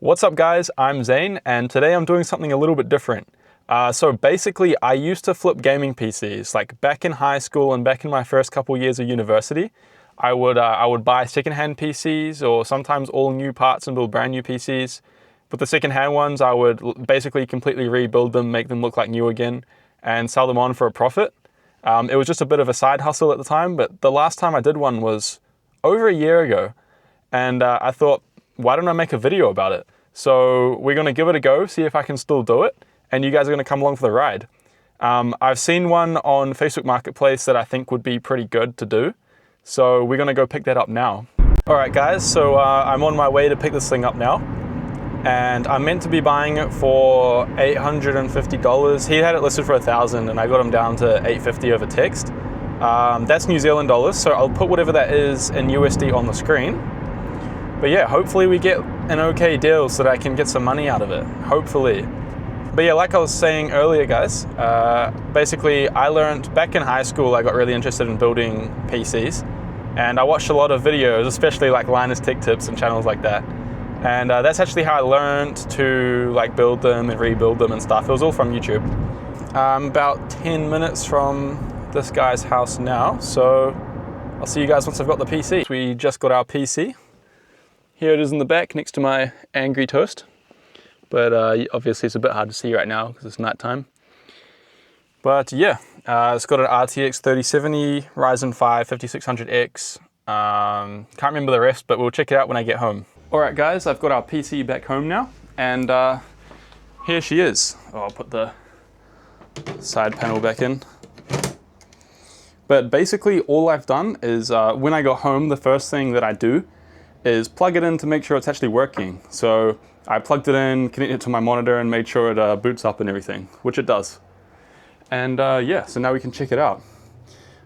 What's up guys, I'm Zane and today I'm doing something a little bit different. So basically I used to flip gaming PCs, like back in high school and back in my first couple years of university. I would buy secondhand PCs or sometimes all new parts and build brand new PCs. With the secondhand ones I would basically completely rebuild them, make them look like new again and sell them on for a profit. It was just a bit of a side hustle at the time, but the last time I did one was over a year ago and I thought, why don't I make a video about it? So we're going to give it a go, see if I can still do it, and you guys are going to come along for the ride. I've seen one on Facebook Marketplace that I think would be pretty good to do, so we're going to go pick that up now. Alright guys, so I'm on my way to pick this thing up now, and I'm meant to be buying it for $850. He had it listed for $1,000 and I got him down to $850 over text. That's New Zealand dollars, so I'll put whatever that is in USD on the screen. But yeah, hopefully we get an okay deal so that I can get some money out of it, hopefully. But yeah, like I was saying earlier guys, basically I learned back in high school, I got really interested in building PCs. And I watched a lot of videos, especially like Linus Tech Tips and channels like that. And that's actually how I learned to like build them and rebuild them and stuff. It was all from YouTube. I'm about 10 minutes from this guy's house now, so I'll see you guys once I've got the PC. We just got our PC. Here it is in the back next to my Angry Toast, but obviously it's a bit hard to see right now because it's night time. But yeah, it's got an RTX 3070, Ryzen 5 5600X. Can't remember the rest, but we'll check it out when I get home. Alright guys, I've got our PC back home now, and here she is. Oh, I'll put the side panel back in. But basically all I've done is when I got home, the first thing that I do is plug it in to make sure it's actually working. So I plugged it in, connected it to my monitor and made sure it boots up and everything, which it does. And yeah, so now we can check it out.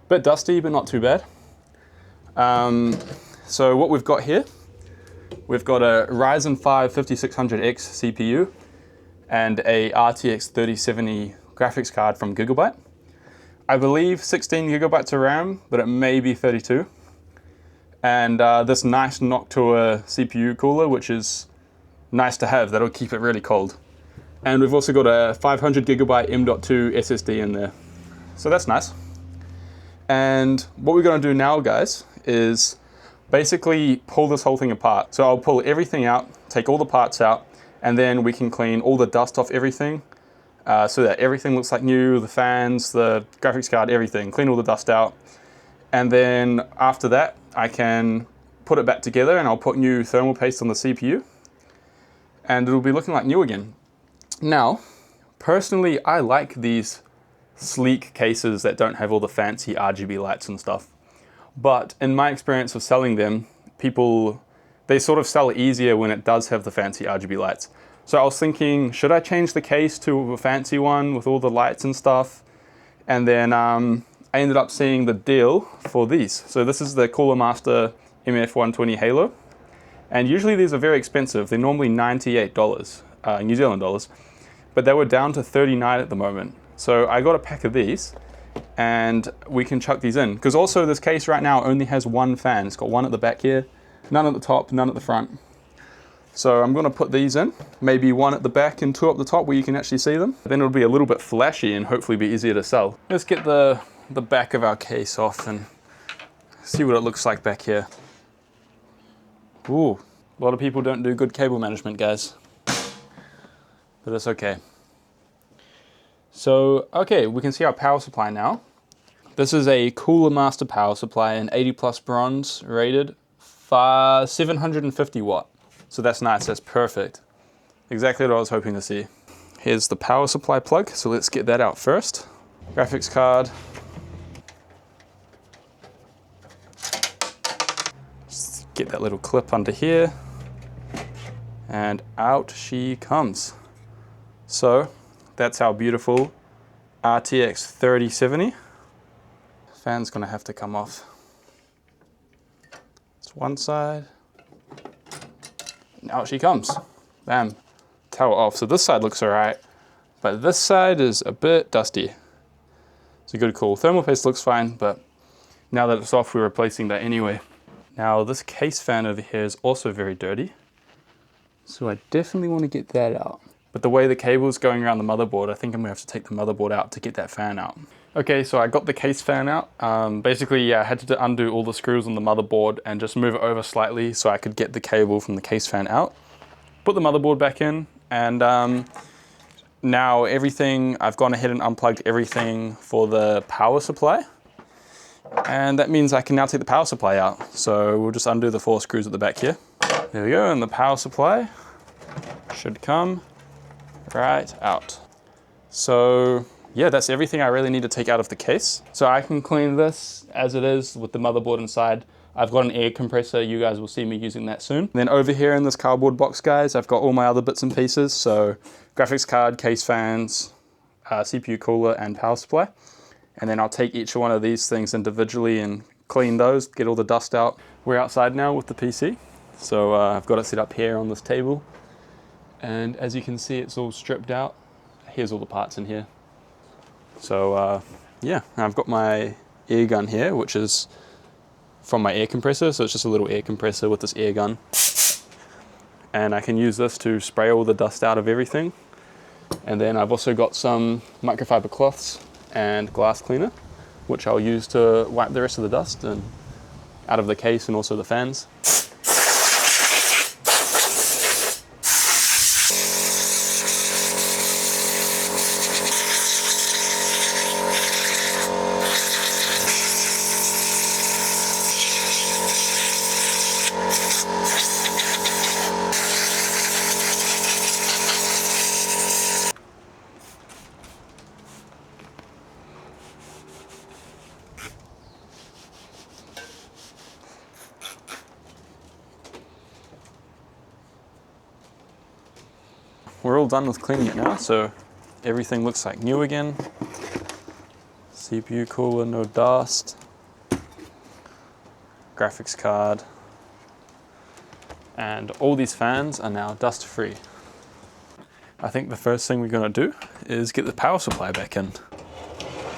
Bit dusty, but not too bad. So what we've got here, we've got a Ryzen 5 5600X CPU and a RTX 3070 graphics card from Gigabyte. I believe 16 gigabytes of RAM, but it may be 32. And this nice Noctua CPU cooler, which is nice to have. That'll keep it really cold. And we've also got a 500 gigabyte M.2 SSD in there. So that's nice. And what we're going to do now, guys, is basically pull this whole thing apart. So I'll pull everything out, take all the parts out, and then we can clean all the dust off everything so that everything looks like new, the fans, the graphics card, everything. Clean all the dust out. And then after that, I can put it back together and I'll put new thermal paste on the CPU and it'll be looking like new again. Now, personally, I like these sleek cases that don't have all the fancy RGB lights and stuff. But in my experience of selling them, they sort of sell easier when it does have the fancy RGB lights. So I was thinking, should I change the case to a fancy one with all the lights and stuff? And then I ended up seeing the deal for these. So this is the Cooler Master MF120 Halo. And usually these are very expensive. They're normally $98 New Zealand dollars, but they were down to $39 at the moment. So I got a pack of these and we can chuck these in. Because also this case right now only has one fan. It's got one at the back here, none at the top, none at the front. So I'm gonna put these in, maybe one at the back and two up the top where you can actually see them. Then it'll be a little bit flashy and hopefully be easier to sell. Let's get the back of our case off and see what it looks like back here. Ooh, a lot of people don't do good cable management, guys. But it's okay. So, okay, we can see our power supply now. This is a Cooler Master power supply, an 80 plus bronze rated, 750 watt. So that's nice, that's perfect. Exactly what I was hoping to see. Here's the power supply plug, so let's get that out first. Graphics card. Just get that little clip under here. And out she comes. So that's our beautiful RTX 3070. Fan's gonna have to come off. It's one side. And out she comes. Bam. Towel off. So this side looks alright, but this side is a bit dusty. It's a good call. Thermal paste looks fine, but now that it's off, we're replacing that anyway. Now this case fan over here is also very dirty. So I definitely want to get that out. But the way the cable is going around the motherboard, I think I'm gonna have to take the motherboard out to get that fan out. Okay, so I got the case fan out. Basically, yeah, I had to undo all the screws on the motherboard and just move it over slightly so I could get the cable from the case fan out. Put the motherboard back in, and now everything, I've gone ahead and unplugged everything for the power supply. And that means I can now take the power supply out. So we'll just undo the 4 screws at the back here. There we go, and the power supply should come right out. So yeah, that's everything I really need to take out of the case. So I can clean this as it is with the motherboard inside. I've got an air compressor, you guys will see me using that soon. Then over here in this cardboard box, guys, I've got all my other bits and pieces. So graphics card, case fans, CPU cooler, and power supply. And then I'll take each one of these things individually and clean those, get all the dust out. We're outside now with the PC. So I've got it set up here on this table. And as you can see, it's all stripped out. Here's all the parts in here. So yeah, I've got my air gun here, which is from my air compressor. So it's just a little air compressor with this air gun. And I can use this to spray all the dust out of everything. And then I've also got some microfiber cloths and glass cleaner, which I'll use to wipe the rest of the dust and out of the case and also the fans. We're all done with cleaning it now, so everything looks like new again. CPU cooler, no dust. Graphics card. And all these fans are now dust free. I think the first thing we're gonna do is get the power supply back in.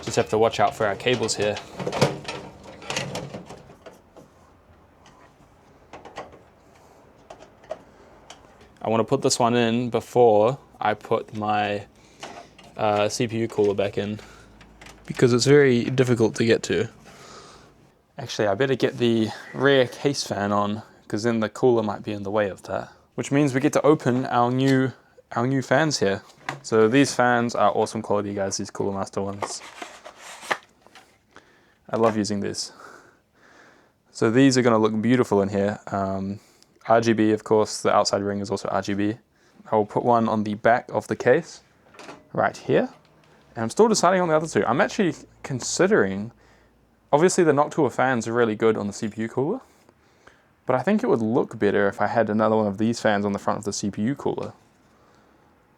Just have to watch out for our cables here. I want to put this one in before I put my CPU cooler back in because it's very difficult to get to. Actually, I better get the rear case fan on because then the cooler might be in the way of that. Which means we get to open our new fans here. So these fans are awesome quality, guys, these Cooler Master ones. I love using these. So these are going to look beautiful in here. RGB, of course, the outside ring is also RGB. I will put one on the back of the case, right here. And I'm still deciding on the other two. I'm actually considering, obviously the Noctua fans are really good on the CPU cooler, but I think it would look better if I had another one of these fans on the front of the CPU cooler.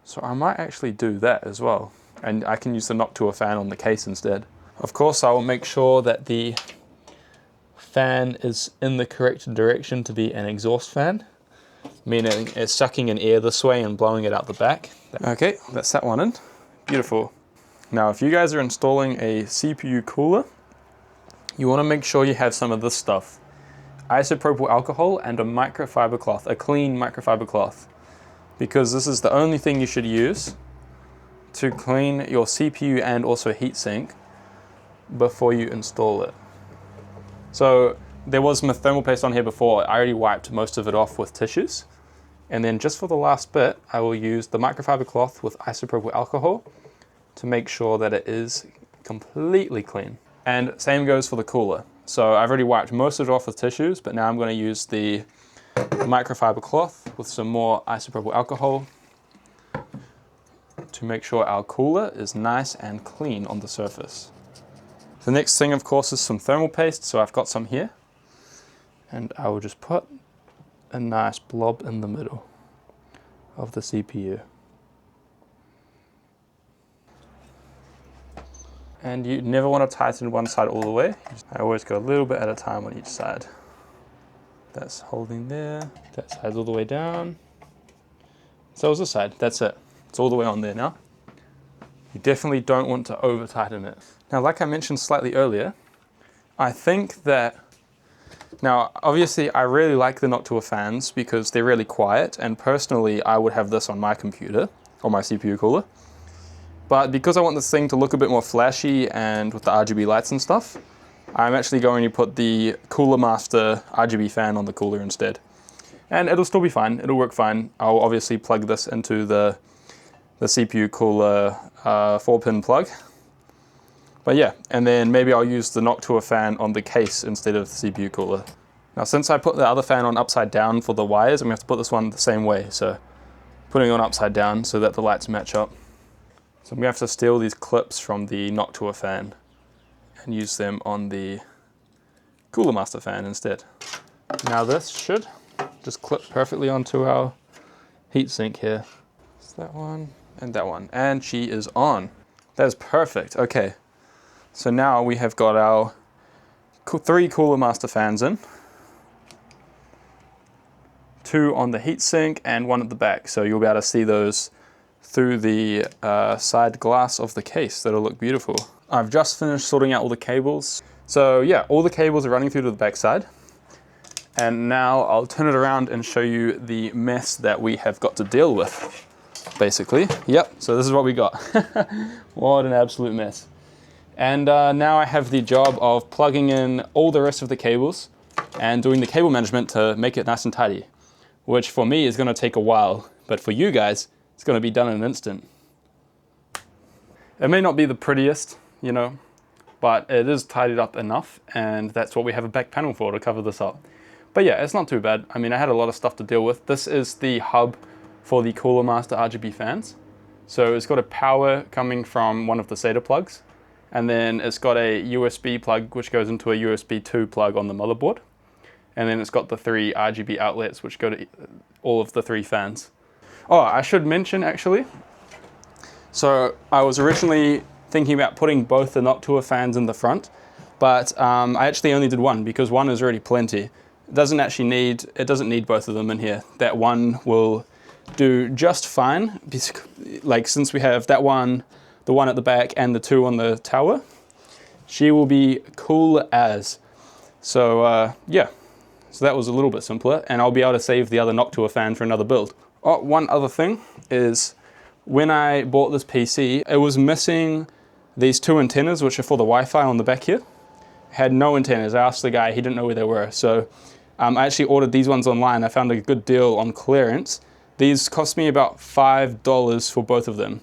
So I might actually do that as well. And I can use the Noctua fan on the case instead. Of course, I will make sure that the fan is in the correct direction to be an exhaust fan, meaning it's sucking in air this way and blowing it out the back. Okay, that's that one in. Beautiful. Now, if you guys are installing a CPU cooler, you want to make sure you have some of this stuff. Isopropyl alcohol and a microfiber cloth, a clean microfiber cloth, because this is the only thing you should use to clean your CPU and also heatsink before you install it. So there was some thermal paste on here before. I already wiped most of it off with tissues. And then just for the last bit, I will use the microfiber cloth with isopropyl alcohol to make sure that it is completely clean. And same goes for the cooler. So I've already wiped most of it off with tissues, but now I'm going to use the microfiber cloth with some more isopropyl alcohol to make sure our cooler is nice and clean on the surface. The next thing, of course, is some thermal paste. So I've got some here, and I will just put a nice blob in the middle of the CPU. And you never want to tighten one side all the way. I always go a little bit at a time on each side. That's holding there. That side's all the way down. So is this side. That's it. It's all the way on there now. You definitely don't want to over tighten it. Now, like I mentioned slightly earlier, I think that Now, obviously, I really like the Noctua fans because they're really quiet, and personally, I would have this on my computer, or my CPU cooler. But because I want this thing to look a bit more flashy and with the RGB lights and stuff, I'm actually going to put the Cooler Master RGB fan on the cooler instead. And it'll still be fine, it'll work fine. I'll obviously plug this into the CPU cooler 4-pin plug. But yeah, and then maybe I'll use the Noctua fan on the case instead of the CPU cooler. Now since I put the other fan on upside down for the wires, I'm gonna have to put this one the same way. So putting it on upside down so that the lights match up. So I'm gonna have to steal these clips from the Noctua fan and use them on the Cooler Master fan instead. Now this should just clip perfectly onto our heatsink here. It's that one and that one, and she is on. That is perfect, okay. So now we have got our 3 Cooler Master fans in. 2 on the heatsink and 1 at the back. So you'll be able to see those through the side glass of the case. That'll look beautiful. I've just finished sorting out all the cables. So yeah, all the cables are running through to the back side. And now I'll turn it around and show you the mess that we have got to deal with, basically. Yep, so this is what we got. What an absolute mess. And now I have the job of plugging in all the rest of the cables and doing the cable management to make it nice and tidy, which for me is going to take a while, but for you guys, it's going to be done in an instant. It may not be the prettiest, you know, but it is tidied up enough, and that's what we have a back panel for, to cover this up. But yeah, it's not too bad. I mean, I had a lot of stuff to deal with. This is the hub for the Cooler Master RGB fans. So it's got a power coming from one of the SATA plugs, and then it's got a USB plug which goes into a USB 2 plug on the motherboard. And then it's got the 3 RGB outlets which go to all of the 3 fans. Oh, I should mention actually, so I was originally thinking about putting both the Noctua fans in the front, but I actually only did one because one is already plenty. It doesn't need both of them in here. That one will do just fine, like since we have that one, the one at the back and the 2 on the tower, she will be cool as. So yeah, so that was a little bit simpler, and I'll be able to save the other Noctua fan for another build. Oh, one other thing is, when I bought this PC, it was missing these 2 antennas, which are for the Wi-Fi on the back here. It had no antennas. I asked the guy, he didn't know where they were. So I actually ordered these ones online. I found a good deal on clearance. These cost me about $5 for both of them.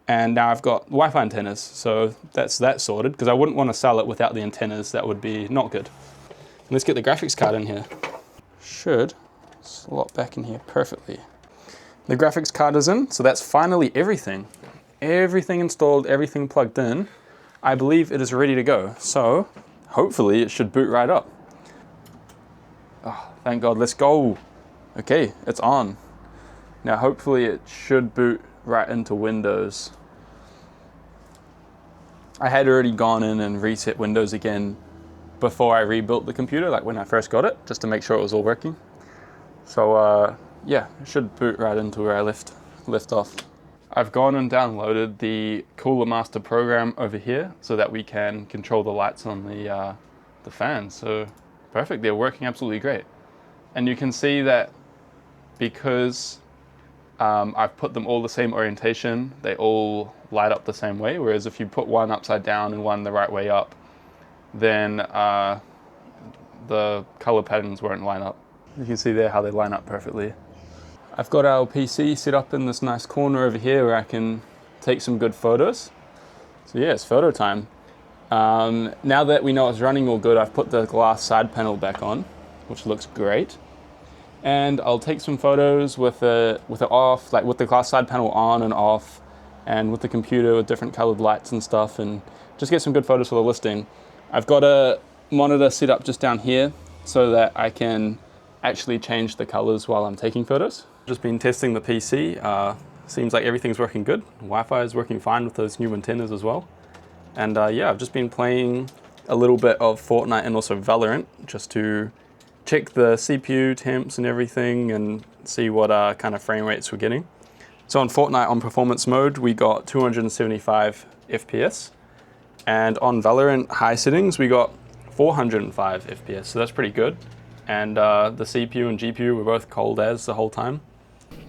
And now I've got Wi-Fi antennas, so that's that sorted, because I wouldn't want to sell it without the antennas. That would be not good. Let's get the graphics card in here. Should slot back in here perfectly. The graphics card is in, so that's finally everything. Everything installed, everything plugged in. I believe it is ready to go. So hopefully it should boot right up. Oh, thank God, let's go. Okay, it's on. Now hopefully it should boot right into Windows. I had already gone in and reset Windows again before I rebuilt the computer, like when I first got it, just to make sure it was all working. So yeah, it should boot right into where I left off. I've gone and downloaded the Cooler Master program over here so that we can control the lights on the fans. So perfect, they're working absolutely great. And you can see that because I've put them all the same orientation, they all light up the same way, whereas if you put one upside down and one the right way up, then the color patterns won't line up. You can see there how they line up perfectly. I've got our PC set up in this nice corner over here where I can take some good photos. So yeah, it's photo time. Now that we know it's running all good, I've put the glass side panel back on, which looks great. And I'll take some photos with it off, like with the glass side panel on and off, and with the computer with different colored lights and stuff, and just get some good photos for the listing. I've got a monitor set up just down here so that I can actually change the colors while I'm taking photos. Just been testing the PC. Seems like everything's working good. Wi-Fi is working fine with those new antennas as well. And yeah, I've just been playing a little bit of Fortnite and also Valorant just to check the CPU temps and everything and see what kind of frame rates we're getting. So on Fortnite on performance mode, we got 275 FPS. And on Valorant high settings, we got 405 FPS, so that's pretty good. And the CPU and GPU were both cold as the whole time.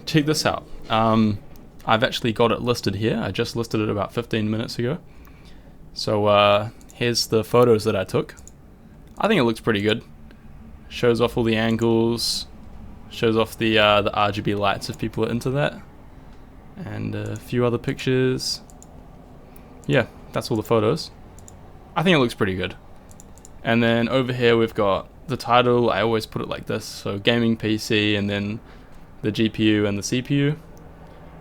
Check this out. I've actually got it listed here. I just listed it about 15 minutes ago. So here's the photos that I took. I think it looks pretty good. Shows off all the angles, shows off the RGB lights if people are into that, and a few other pictures. Yeah, that's all the photos. I think it looks pretty good. And then over here we've got the title. I always put it like this, so gaming PC, and then the GPU and the CPU,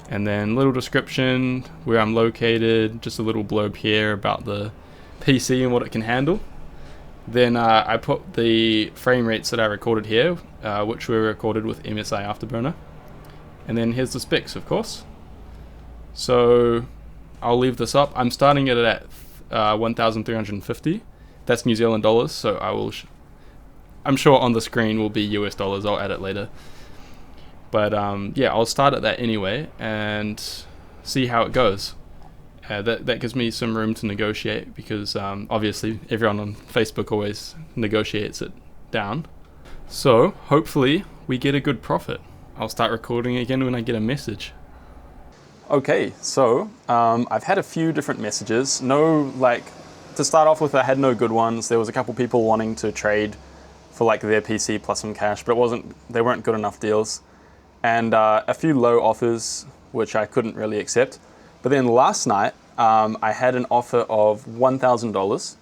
and then little description, where I'm located, just a little blurb here about the PC and what it can handle. Then I put the frame rates that I recorded here, which were recorded with MSI Afterburner. And then here's the specs, of course. So I'll leave this up. I'm starting it at 1,350. That's New Zealand dollars, so I will I'm sure on the screen will be US dollars. I'll add it later. But yeah, I'll start at that anyway and see how it goes. That gives me some room to negotiate, because obviously everyone on Facebook always negotiates it down. So hopefully we get a good profit. I'll start recording again when I get a message. Okay, so I've had a few different messages. To start off with, I had no good ones. There was a couple people wanting to trade for like their PC plus some cash, but they weren't good enough deals. And a few low offers, which I couldn't really accept. But then last night, I had an offer of $1,000.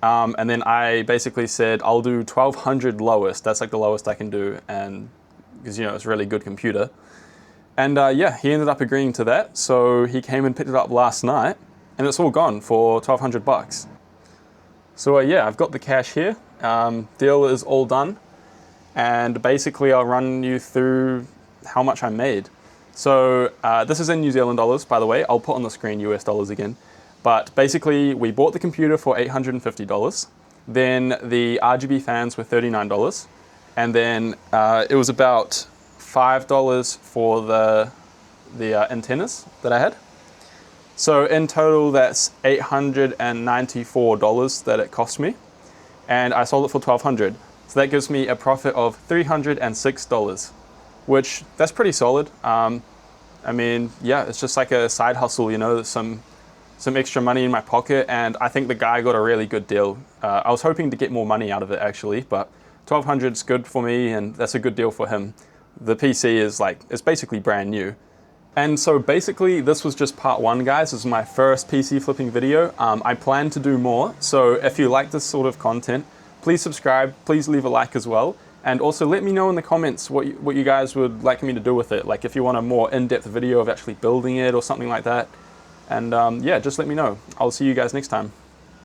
And then I basically said, I'll do 1,200 lowest. That's like the lowest I can do. And because, it's a really good computer. And yeah, he ended up agreeing to that. So he came and picked it up last night, and it's all gone for 1,200 bucks. So yeah, I've got the cash here. Deal is all done. And basically I'll run you through how much I made. So this is in New Zealand dollars, by the way. I'll put on the screen US dollars again. But basically, we bought the computer for $850. Then the RGB fans were $39. And then it was about $5 for the antennas that I had. So in total, that's $894 that it cost me. And I sold it for $1,200. So that gives me a profit of $306. Which, that's pretty solid. I mean, yeah, it's just like a side hustle, some extra money in my pocket, and I think the guy got a really good deal. I was hoping to get more money out of it actually, but 1,200 is good for me, and that's a good deal for him. The PC is it's basically brand new. And so basically this was just part one, guys. This is my first PC flipping video. I plan to do more, so if you like this sort of content, please subscribe, please leave a like as well. And also let me know in the comments what you guys would like me to do with it. Like if you want a more in-depth video of actually building it or something like that. And yeah, just let me know. I'll see you guys next time.